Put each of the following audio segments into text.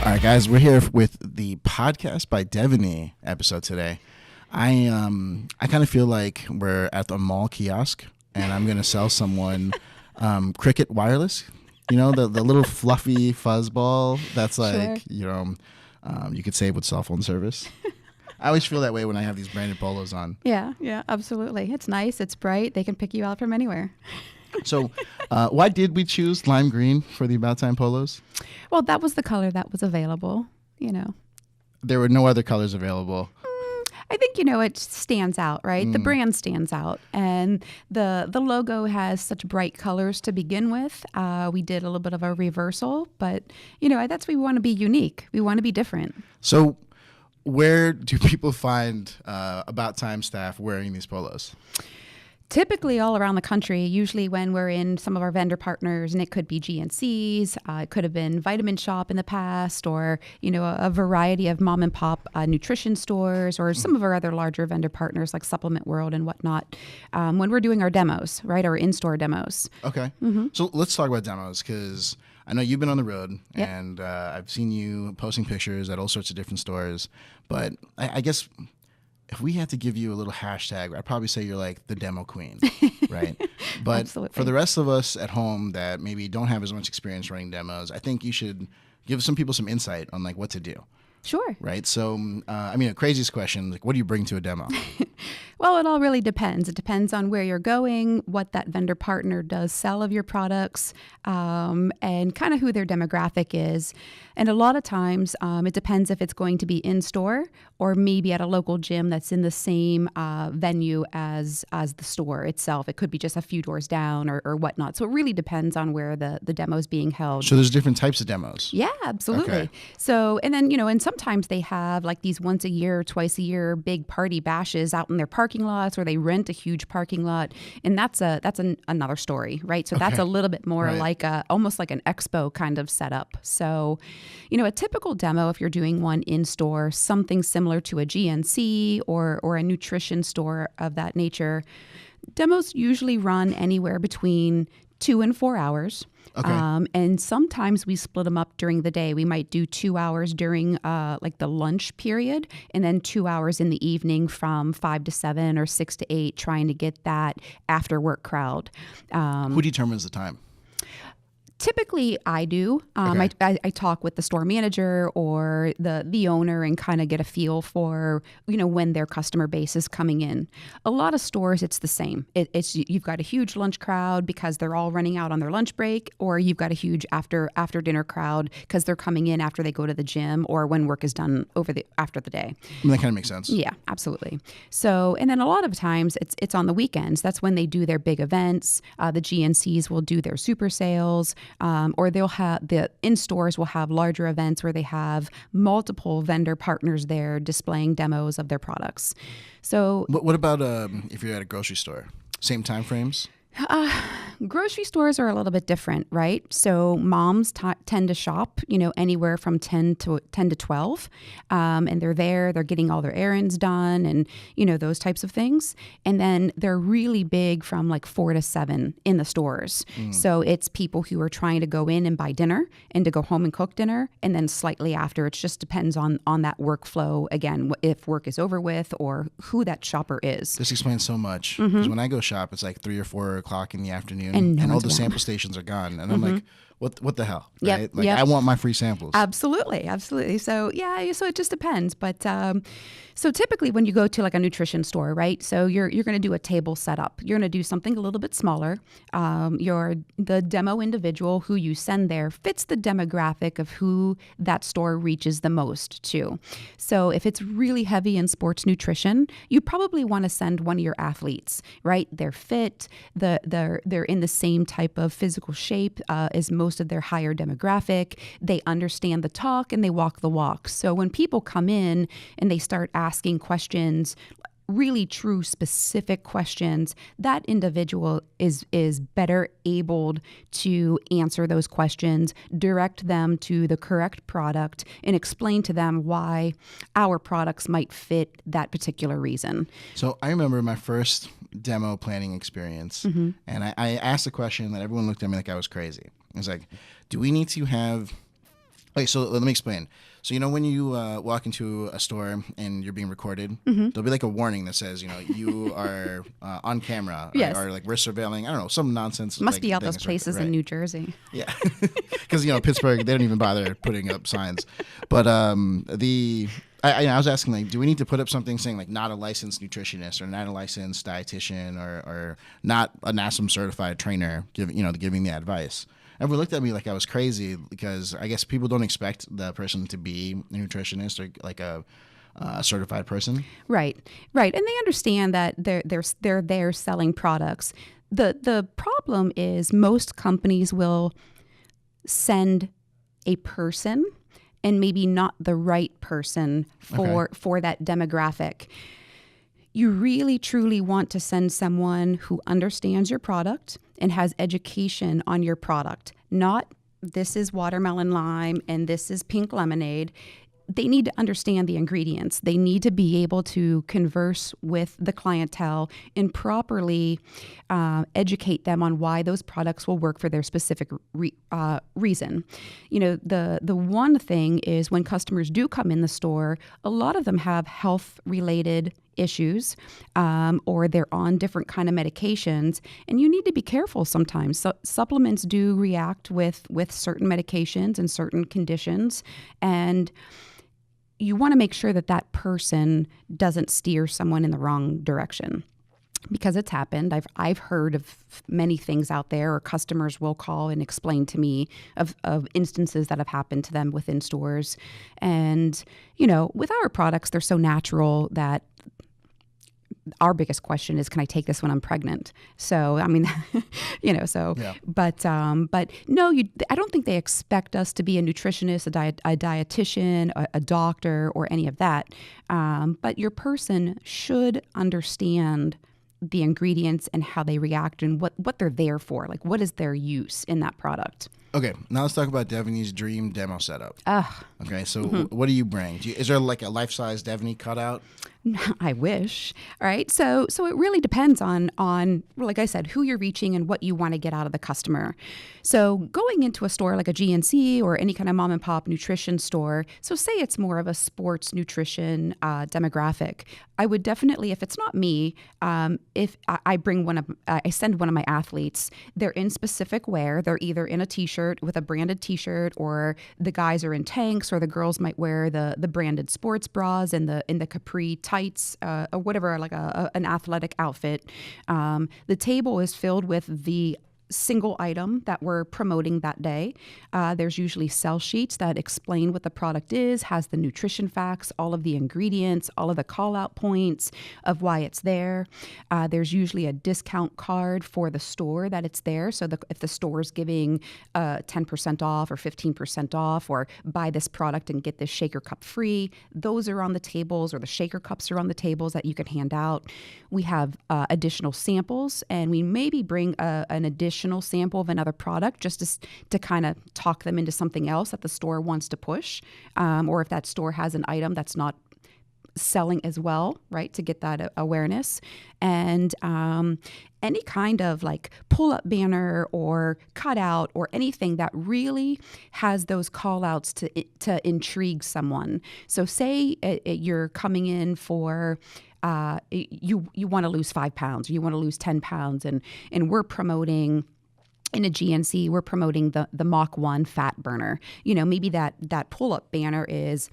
All right, guys, we're here with the podcast by Devenee episode today. I kind of feel like we're at the mall kiosk, and I'm going to sell someone Cricket Wireless. You know, the little fluffy fuzzball that's like, Sure. You could save with cell phone service. I always feel that way when I have these branded polos on. Yeah, absolutely. It's nice. It's bright. They can pick you out from anywhere. So why did we choose lime green for the About Time polos? Well, that was the color that was available, There were no other colors available. I think, it stands out, right? The brand stands out. And the logo has such bright colors to begin with. We did a little bit of a reversal, but, that's we want to be unique. We want to be different. So where do people find About Time staff wearing these polos? Typically all around the country, usually when we're in some of our vendor partners, and it could be GNCs, it could have been Vitamin Shop in the past, or, a variety of mom and pop nutrition stores, or some of our other larger vendor partners like Supplement World and whatnot, when we're doing our demos, right, our in-store demos. Okay. So let's talk about demos, because I know you've been on the road, and I've seen you posting pictures at all sorts of different stores, but I guess if we had to give you a little hashtag, I'd probably say you're like the demo queen, right? But Absolutely. For the rest of us at home that maybe don't have as much experience running demos, I think you should give some people some insight on like what to do. Sure. Right. So, a craziest question, like what do you bring to a demo? Well, it all really depends. It depends on where you're going, what that vendor partner does sell of your products, and kind of who their demographic is. And a lot of times, it depends if it's going to be in-store or maybe at a local gym that's in the same venue as the store itself. It could be just a few doors down or whatnot. So it really depends on where the demo is being held. So there's different types of demos. Yeah, absolutely. Okay. So, and then, and sometimes they have like these once a year, twice a year big party bashes out in their parking lots, or they rent a huge parking lot. And that's another story, right? So that's a little bit more like almost like an expo kind of setup. So, a typical demo, if you're doing one in store, something similar to a GNC or a nutrition store of that nature, demos usually run anywhere between 2 and 4 hours. Okay. And sometimes we split them up during the day. We might do 2 hours during like the lunch period, and then 2 hours in the evening from 5 to 7 or 6 to 8, trying to get that after work crowd. Who determines the time? Typically, I do. I talk with the store manager or the owner and kind of get a feel for when their customer base is coming in. A lot of stores, it's the same. It's you've got a huge lunch crowd because they're all running out on their lunch break, or you've got a huge after dinner crowd because they're coming in after they go to the gym or when work is done after the day. That kind of makes sense. Yeah, absolutely. So, and then a lot of times it's on the weekends. That's when they do their big events. The GNCs will do their super sales. Or they'll have the in-stores will have larger events where they have multiple vendor partners there displaying demos of their products. So, What about if you're at a grocery store? Same time frames? Grocery stores are a little bit different, right? So moms tend to shop, anywhere from 10 to 12, and they're getting all their errands done and, those types of things. And then they're really big from like 4 to 7 in the stores. So it's people who are trying to go in and buy dinner and to go home and cook dinner. And then slightly after, it just depends on that workflow. Again, if work is over with or who that shopper is. This explains so much. Because when I go shop, it's like 3 or 4 o'clock in the afternoon, and all the sample stations are gone, and I'm like, what the hell, right? I want my free samples. Absolutely. So so it just depends. But so typically when you go to like a nutrition store, right? So you're going to do a table setup. You're going to do something a little bit smaller. The demo individual who you send there fits the demographic of who that store reaches the most to. So if it's really heavy in sports nutrition, you probably want to send one of your athletes, right? They're fit. They're in the same type of physical shape as most of their higher demographic. They understand the talk and they walk the walk. So when people come in and they start asking questions, really true specific questions, that individual is better able to answer those questions, direct them to the correct product, and explain to them why our products might fit that particular reason. So I remember my first demo planning experience, and I asked a question that everyone looked at me like I was crazy. I was like, do we need to have Okay, so let me explain. So, when you walk into a store and you're being recorded, there'll be like a warning that says, you are on camera, Yes. or like we're surveilling, I don't know, some nonsense. Must like, be all those things, places right? in New Jersey. Yeah. Because, Pittsburgh, they don't even bother putting up signs. But I was asking, like, do we need to put up something saying, like, not a licensed nutritionist or not a licensed dietitian or not a NASM certified trainer giving the advice? Everyone looked at me like I was crazy because I guess people don't expect the person to be a nutritionist or like a certified person. Right, right, and they understand that they're there selling products. The problem is most companies will send a person and maybe not the right person for that demographic. You really, truly want to send someone who understands your product and has education on your product, not this is watermelon lime and this is pink lemonade. They need to understand the ingredients. They need to be able to converse with the clientele and properly educate them on why those products will work for their specific reason. The one thing is when customers do come in the store, a lot of them have health-related issues or they're on different kind of medications, and you need to be careful sometimes. So supplements do react with certain medications and certain conditions, and you want to make sure that that person doesn't steer someone in the wrong direction, because it's happened. I've heard of many things out there, or customers will call and explain to me of instances that have happened to them within stores. And, with our products, they're so natural that our biggest question is, can I take this when I'm pregnant? So, I mean, Yeah. but no, I don't think they expect us to be a nutritionist, a dietitian, a doctor, or any of that. But your person should understand the ingredients and how they react and what they're there for. Like, what is their use in that product? Okay, now let's talk about Devenee's dream demo setup. Okay, so what do you bring? Is there like a life-size Devenee cutout? I wish. All right. So it really depends on, like I said, who you're reaching and what you want to get out of the customer. So going into a store like a GNC or any kind of mom and pop nutrition store, so say it's more of a sports nutrition demographic, I would definitely, if it's not me, if I send one of my athletes, they're in specific wear. They're either in a t-shirt with a branded t-shirt, or the guys are in tanks, or the girls might wear the branded sports bras and the capri tights, or whatever, like an athletic outfit. The table is filled with the single item that we're promoting that day. There's usually sell sheets that explain what the product is, has the nutrition facts, all of the ingredients, all of the call out points of why it's there. There's usually a discount card for the store that it's there. So if the store is giving 10% off or 15% off, or buy this product and get this shaker cup free, those are on the tables, or the shaker cups are on the tables that you can hand out. We have additional samples, and we maybe bring an additional sample of another product just to kind of talk them into something else that the store wants to push, or if that store has an item that's not selling as well, right, to get that awareness. And any kind of like pull-up banner or cutout or anything that really has those call-outs to intrigue someone. So say you're coming in for you want to lose 5 pounds, or you want to lose 10 pounds, and we're promoting. In a GNC, we're promoting the Mach 1 fat burner. Maybe that pull-up banner is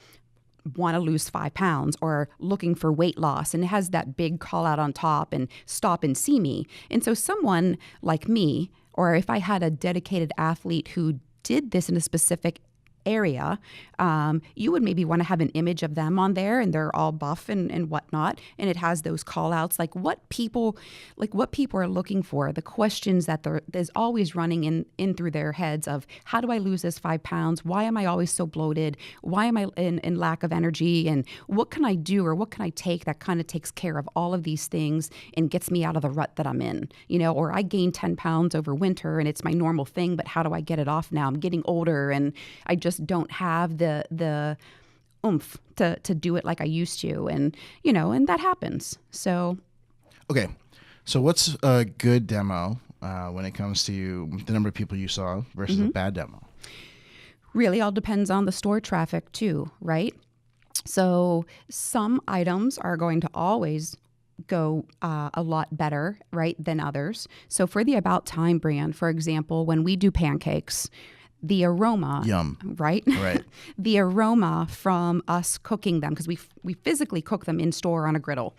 want to lose 5 pounds or looking for weight loss, and it has that big call out on top and stop and see me. And so someone like me, or if I had a dedicated athlete who did this in a specific area, you would maybe want to have an image of them on there, and they're all buff and whatnot, and it has those call outs, like what people are looking for, the questions that there's always running in through their heads of, how do I lose this 5 pounds? Why am I always so bloated? Why am I in lack of energy? And what can I do, or what can I take that kind of takes care of all of these things and gets me out of the rut that I'm in? Or I gained 10 pounds over winter and it's my normal thing, but how do I get it off now? I'm getting older and I just don't have the oomph to do it like I used to, and that happens. So okay, so what's a good demo when it comes to the number of people you saw versus a bad demo? Really all depends on the store traffic too, right? So some items are going to always go a lot better, right, than others. So for the About Time brand, for example, when we do pancakes, the aroma, Yum. right? Right. The aroma from us cooking them, because we physically cook them in store on a griddle.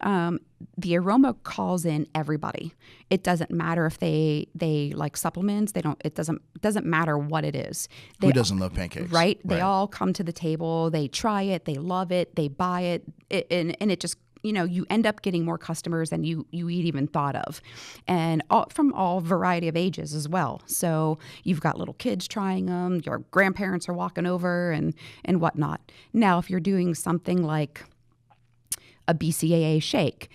The aroma calls in everybody. It doesn't matter if they like supplements. It doesn't matter what it is. Who doesn't love pancakes? Right? They all come to the table. They try it. They love it. They buy it. And it just, you end up getting more customers than you even thought of, and from all variety of ages as well. So you've got little kids trying them, your grandparents are walking over and whatnot. Now, if you're doing something like a BCAA shake,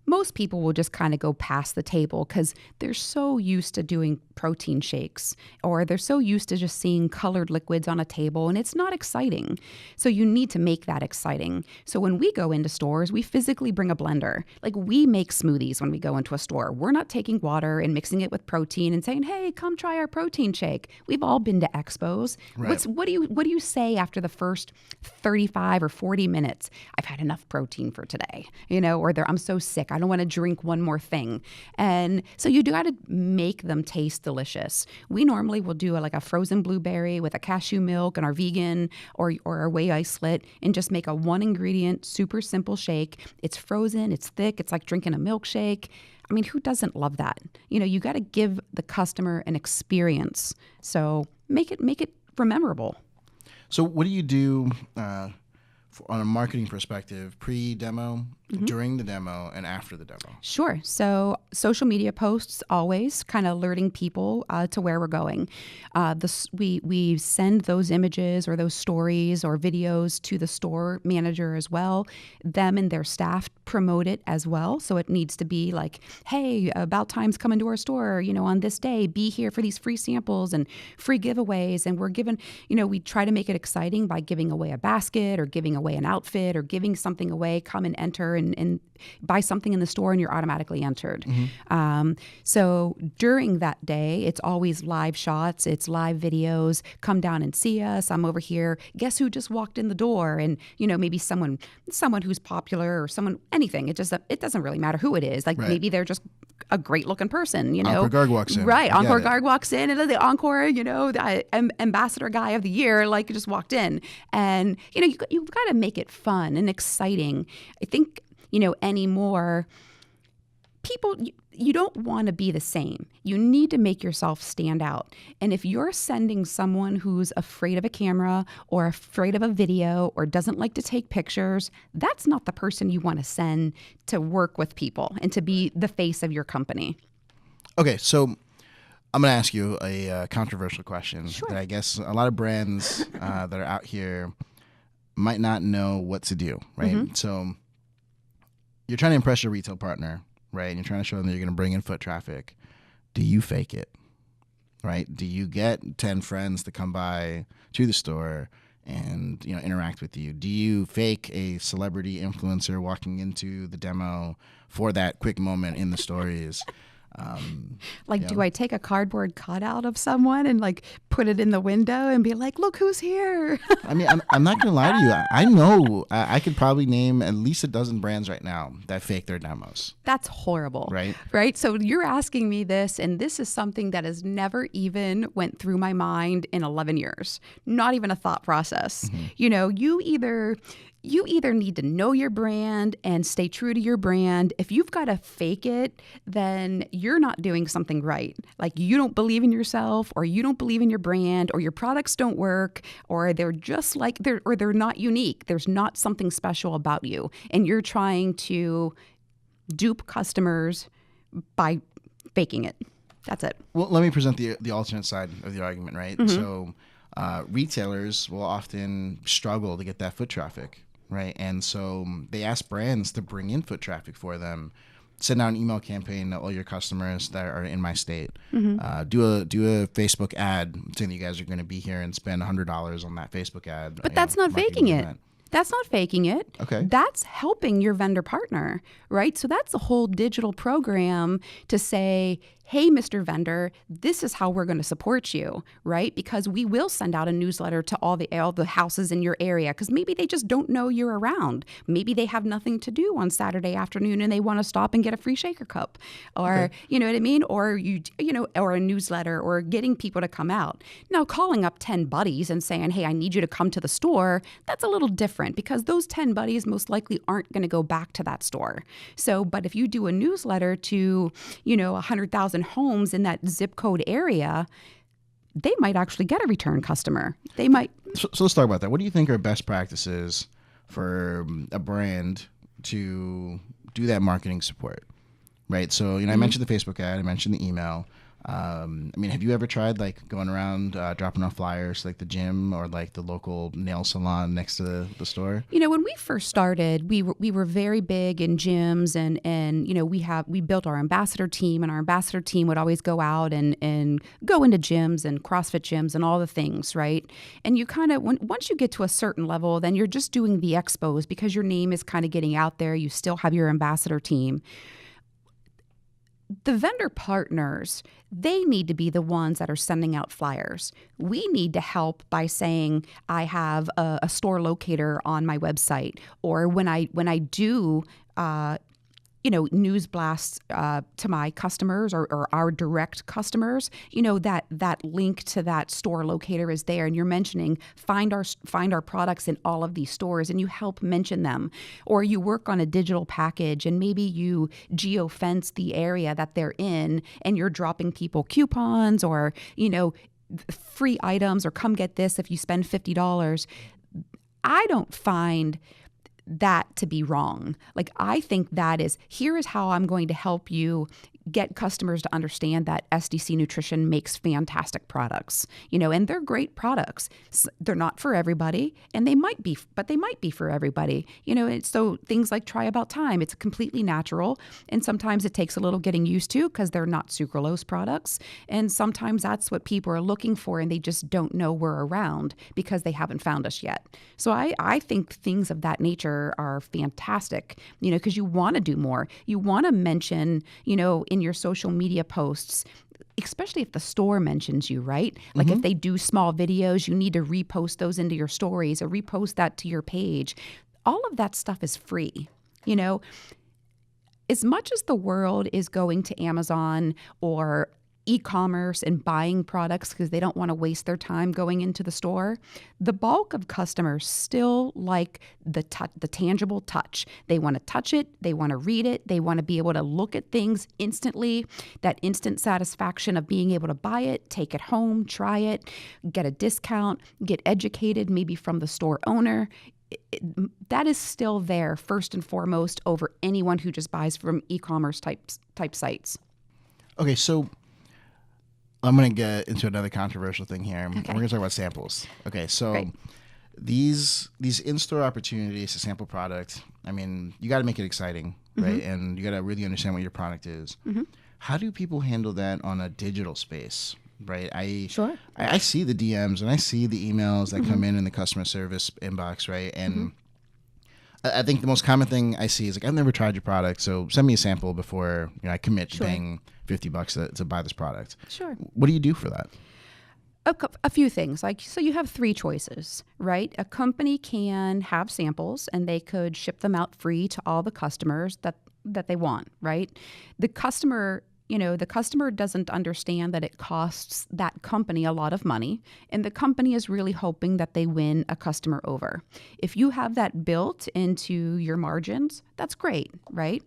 most people will just kind of go past the table because they're so used to doing protein shakes, or they're so used to just seeing colored liquids on a table, and it's not exciting. So you need to make that exciting. So when we go into stores, we physically bring a blender. Like, we make smoothies when we go into a store. We're not taking water and mixing it with protein and saying, hey, come try our protein shake. We've all been to expos. Right. What do you say after the first 35 or 40 minutes? I've had enough protein for today, or I'm so sick, I don't want to drink one more thing. And so you do got to make them taste delicious. We normally will do a frozen blueberry with a cashew milk and our vegan or our whey isolate, and just make a one ingredient, super simple shake. It's frozen, it's thick, it's like drinking a milkshake. I mean, who doesn't love that? You got to give the customer an experience. So make it memorable. So what do you do on a marketing perspective, pre-demo, during the demo, and after the demo? Sure. So social media posts, always kind of alerting people to where we're going. We send those images or those stories or videos to the store manager as well. Them and their staff promote it as well. So it needs to be like, hey, About Time's coming to our store, on this day, be here for these free samples and free giveaways. And we're giving, we try to make it exciting by giving away a basket or giving away an outfit or giving something away. Come and enter and buy something in the store and you're automatically entered. So during that day, it's always live shots, it's live videos. Come down and see us. I'm over here. Guess who just walked in the door? And maybe someone who's popular or anything. It doesn't really matter who it is. Like, maybe they're just a great looking person. Ankur Garg walks in. Right, Ankur Garg walks in, and the Ankur, the ambassador guy of the year, just walked in, and you've got to make it fun and exciting. I think anymore, people, you don't want to be the same. You need to make yourself stand out. And if you're sending someone who's afraid of a camera or afraid of a video or doesn't like to take pictures, that's not the person you want to send to work with people and to be the face of your company. Okay, so I'm going to ask you a controversial question. Sure. That I guess a lot of brands that are out here might not know what to do, right? So you're trying to impress your retail partner, right? And you're trying to show them that you're going to bring in foot traffic. Do you fake it, right? Do you get 10 friends to come by to the store and interact with you? Do you fake a celebrity influencer walking into the demo for that quick moment in the stories? Do I take a cardboard cutout of someone and put it in the window and be like, look who's here? I mean, I'm not going to lie to you. I know I could probably name at least a dozen brands right now that fake their demos. That's horrible. Right? Right. So you're asking me this, and this is something that has never even went through my mind in 11 years. Not even a thought process. You either need to know your brand and stay true to your brand. If you've got to fake it, then you're not doing something right. Like, you don't believe in yourself, or you don't believe in your brand, or your products don't work, or they're not unique. There's not something special about you, and you're trying to dupe customers by faking it. That's it. Well, let me present the alternate side of the argument, right? So retailers will often struggle to get that foot traffic. Right. And so they ask brands to bring in foot traffic for them. Send out an email campaign to all your customers that are in my state. Do a Facebook ad saying that you guys are going to be here and spend $100 on that Facebook ad. But that's not faking it. That's not faking it. Okay. That's helping your vendor partner, right? So that's a whole digital program to say, hey, Mr. Vendor, this is how we're going to support you, right? Because we will send out a newsletter to all the houses in your area, because maybe they just don't know you're around. Maybe they have nothing to do on Saturday afternoon and they want to stop and get a free shaker cup, or you know what I mean, or or a newsletter, or getting people to come out. Now, calling up 10 buddies and saying, hey, I need you to come to the store, that's a little different, because those 10 buddies most likely aren't going to go back to that store. So, but if you do a newsletter to 100,000 homes in that zip code area, they might actually get a return customer. They might. So let's talk about that. What do you think are best practices for a brand to do that marketing support? Right. So, I mentioned the Facebook ad, I mentioned the email. Have you ever tried like going around dropping off flyers like the gym or like the local nail salon next to the store? When we first started, we were very big in gyms, and we built our ambassador team, and our ambassador team would always go out and go into gyms and CrossFit gyms and all the things, right? And you kind of, once you get to a certain level, then you're just doing the expos because your name is kind of getting out there. You still have your ambassador team. The vendor partners, they need to be the ones that are sending out flyers. We need to help by saying, I have a store locator on my website, or when I do news blasts to my customers or our direct customers, that link to that store locator is there, and you're mentioning find our products in all of these stores, and you help mention them. Or you work on a digital package, and maybe you geofence the area that they're in, and you're dropping people coupons or free items, or come get this if you spend $50. I don't find that to be wrong. Like, I think that is, here is how I'm going to help you get customers to understand that SDC Nutrition makes fantastic products, and they're great products. They're not for everybody, and they might be for everybody, and so things like Try About Time, it's completely natural, and sometimes it takes a little getting used to because they're not sucralose products, and sometimes that's what people are looking for, and they just don't know we're around because they haven't found us yet. So I think things of that nature are fantastic, because you want to do more. You want to mention, in your social media posts, especially if the store mentions you, right? Like if they do small videos, you need to repost those into your stories or repost that to your page. All of that stuff is free, As much as the world is going to Amazon or e-commerce and buying products because they don't want to waste their time going into the store, the bulk of customers still like the tangible touch. They want to touch it, they want to read it, they want to be able to look at things instantly, that instant satisfaction of being able to buy it, take it home, try it, get a discount, get educated maybe from the store owner. That is still there first and foremost over anyone who just buys from e-commerce type sites. Okay, so I'm going to get into another controversial thing here. Okay. We're going to talk about samples. Okay, so Great. these in-store opportunities to sample product, you got to make it exciting, right? And you got to really understand what your product is. How do people handle that on a digital space, right? I see the DMs and I see the emails that come in the customer service inbox, right? And I think the most common thing I see is like, I've never tried your product, so send me a sample before I commit to paying $50 to buy this product. Sure. What do you do for that? A few things. So you have three choices, right? A company can have samples and they could ship them out free to all the customers that they want, right? The customer doesn't understand that it costs that company a lot of money, and the company is really hoping that they win a customer over. If you have that built into your margins, that's great, right?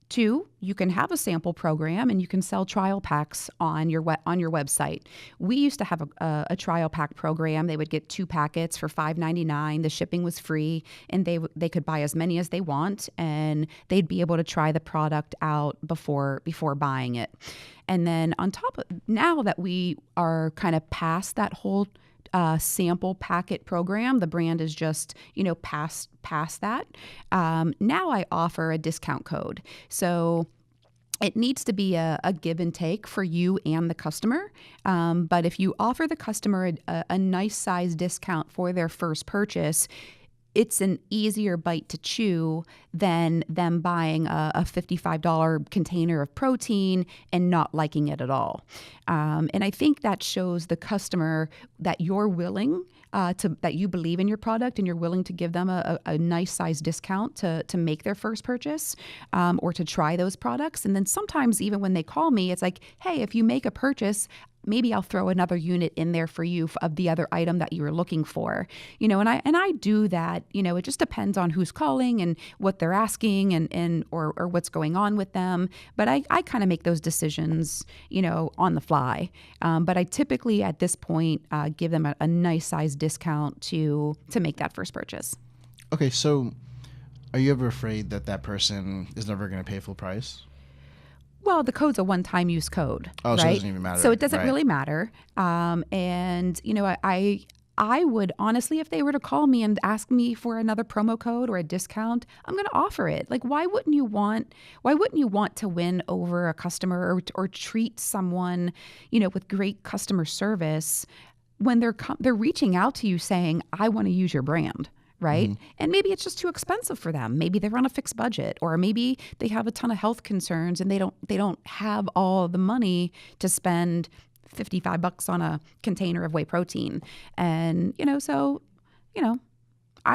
Two, you can have a sample program and you can sell trial packs on your website. We used to have a trial pack program. They would get 2 packets for $5.99. The shipping was free, and they could buy as many as they want, and they'd be able to try the product out before buying it. And then on top of, now that we are kind of past that whole sample packet program, the brand is just, past that. Now I offer a discount code. So it needs to be a give and take for you and the customer. But if you offer the customer a nice size discount for their first purchase, it's an easier bite to chew than them buying a $55 container of protein and not liking it at all. And I think that shows the customer that you're willing that you believe in your product and you're willing to give them a nice size discount to make their first purchase or to try those products. And then sometimes even when they call me, it's like, hey, if you make a purchase, maybe I'll throw another unit in there for you of the other item that you were looking for, and I do that. It just depends on who's calling and what they're asking and or what's going on with them. But I kind of make those decisions, on the fly. But I typically at this point give them a nice size discount to make that first purchase. Okay, so are you ever afraid that person is never going to pay full price? Well, the code's a one-time use code, right? So it doesn't even matter. So it doesn't really matter. And, I would honestly, if they were to call me and ask me for another promo code or a discount, I'm going to offer it. Like, why wouldn't you want to win over a customer or treat someone, with great customer service when they're reaching out to you saying, I want to use your brand? Right. Mm-hmm. And maybe it's just too expensive for them. Maybe they're on a fixed budget, or maybe they have a ton of health concerns and they don't have all the money to spend $55 on a container of whey protein. And, I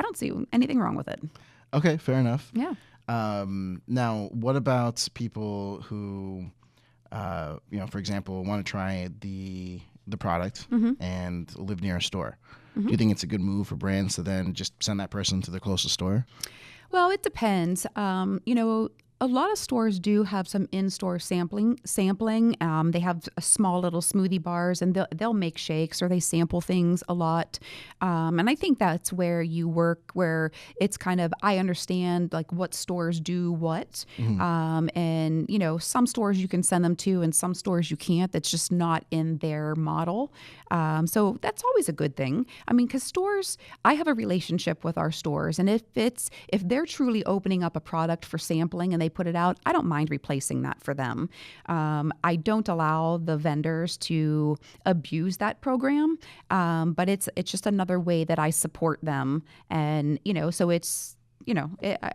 don't see anything wrong with it. Okay, fair enough. Yeah. Now, what about people who, for example, want to try the product mm-hmm. and live near a store? Mm-hmm. Do you think it's a good move for brands to then just send that person to the closest store? Well, it depends. A lot of stores do have some in-store sampling. They have small little smoothie bars, and they'll make shakes or they sample things a lot. And I think that's where you work, where it's kind of, I understand like what stores do what. Mm-hmm. And, some stores you can send them to and some stores you can't. That's just not in their model. So that's always a good thing. I mean, because stores, I have a relationship with our stores, and if they're truly opening up a product for sampling and they put it out, I don't mind replacing that for them. I don't allow the vendors to abuse that program, but it's just another way that I support them. And, so it's,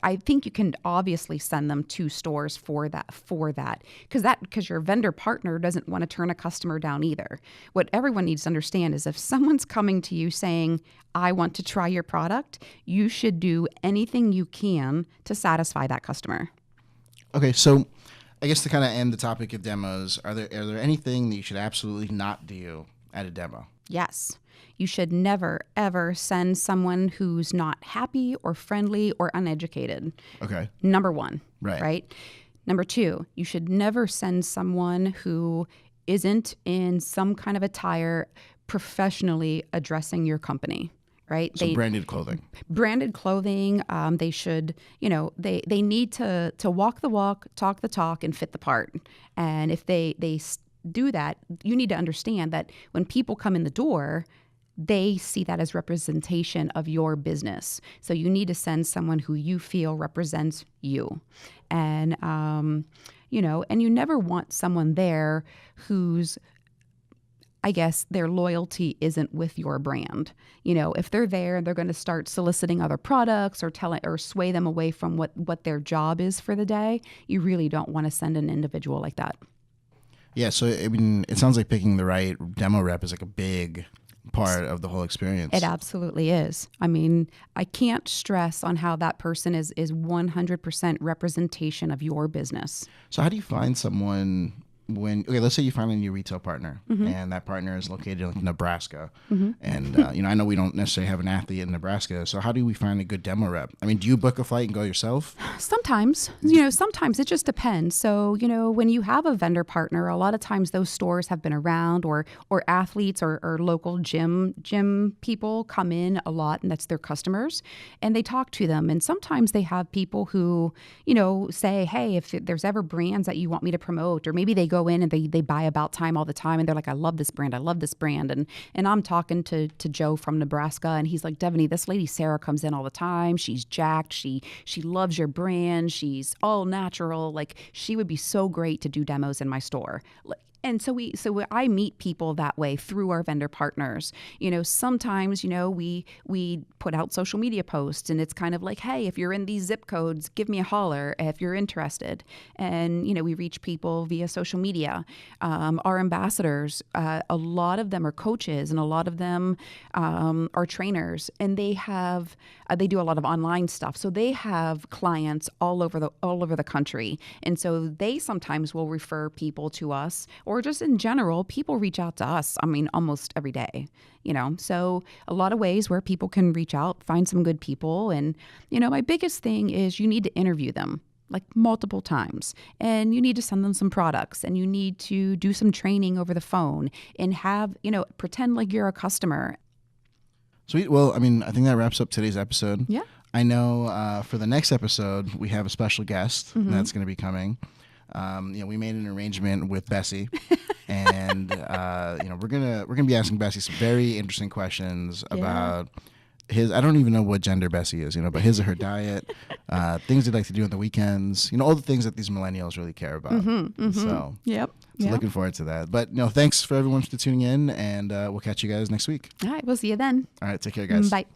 I think you can obviously send them to stores for that, because your vendor partner doesn't want to turn a customer down either. What everyone needs to understand is if someone's coming to you saying, I want to try your product, you should do anything you can to satisfy that customer. Okay, so I guess to kind of end the topic of demos, are there anything that you should absolutely not do at a demo? Yes. You should never, ever send someone who's not happy or friendly or uneducated. Okay. Number one. Right. Number two, you should never send someone who isn't in some kind of attire professionally addressing your company. Right? So branded clothing. Branded clothing. They should, they need to walk the walk, talk the talk, and fit the part. And if they do that, you need to understand that when people come in the door, they see that as representation of your business. So you need to send someone who you feel represents you. And, and you never want someone there who's, I guess, their loyalty isn't with your brand. If they're there, they're going to start soliciting other products or sway them away from what their job is for the day. You really don't want to send an individual like that. Yeah, so I mean, it sounds like picking the right demo rep is like a big part of the whole experience. It absolutely is. I mean, I can't stress on how that person is 100% representation of your business. So how do you find someone let's say you find a new retail partner, mm-hmm. and that partner is located in Nebraska, mm-hmm. and I know we don't necessarily have an athlete in Nebraska, so how do we find a good demo rep? I mean, do you book a flight and go yourself? Sometimes, sometimes it just depends. So, when you have a vendor partner, a lot of times those stores have been around, or athletes or local gym people come in a lot, and that's their customers, and they talk to them. And sometimes they have people who, say, hey, if there's ever brands that you want me to promote, or maybe they go in and they buy About Time all the time, and they're like, I love this brand. And I'm talking to Joe from Nebraska, and he's like, Devenee, this lady Sarah comes in all the time. She's jacked. She loves your brand. She's all natural. Like, she would be so great to do demos in my store. And so I meet people that way through our vendor partners. Sometimes, we put out social media posts and it's kind of like, hey, if you're in these zip codes, give me a holler if you're interested. And, we reach people via social media. Our ambassadors, a lot of them are coaches and a lot of them are trainers, and they do a lot of online stuff. So they have clients all over the country. And so they sometimes will refer people to us, or just in general, people reach out to us. I mean, almost every day, so a lot of ways where people can reach out, find some good people. And, my biggest thing is you need to interview them like multiple times, and you need to send them some products, and you need to do some training over the phone and have, pretend like you're a customer. Sweet. Well, I mean, I think that wraps up today's episode. Yeah. I know for the next episode, we have a special guest that's going to be coming. We made an arrangement with Bessie, and we're gonna be asking Bessie some very interesting questions about I don't even know what gender Bessie is, but his or her diet, things they'd like to do on the weekends, all the things that these millennials really care about. So, looking forward to that. But thanks for everyone for tuning in, and we'll catch you guys next week. All right, we'll see you then. All right, take care, guys. Bye.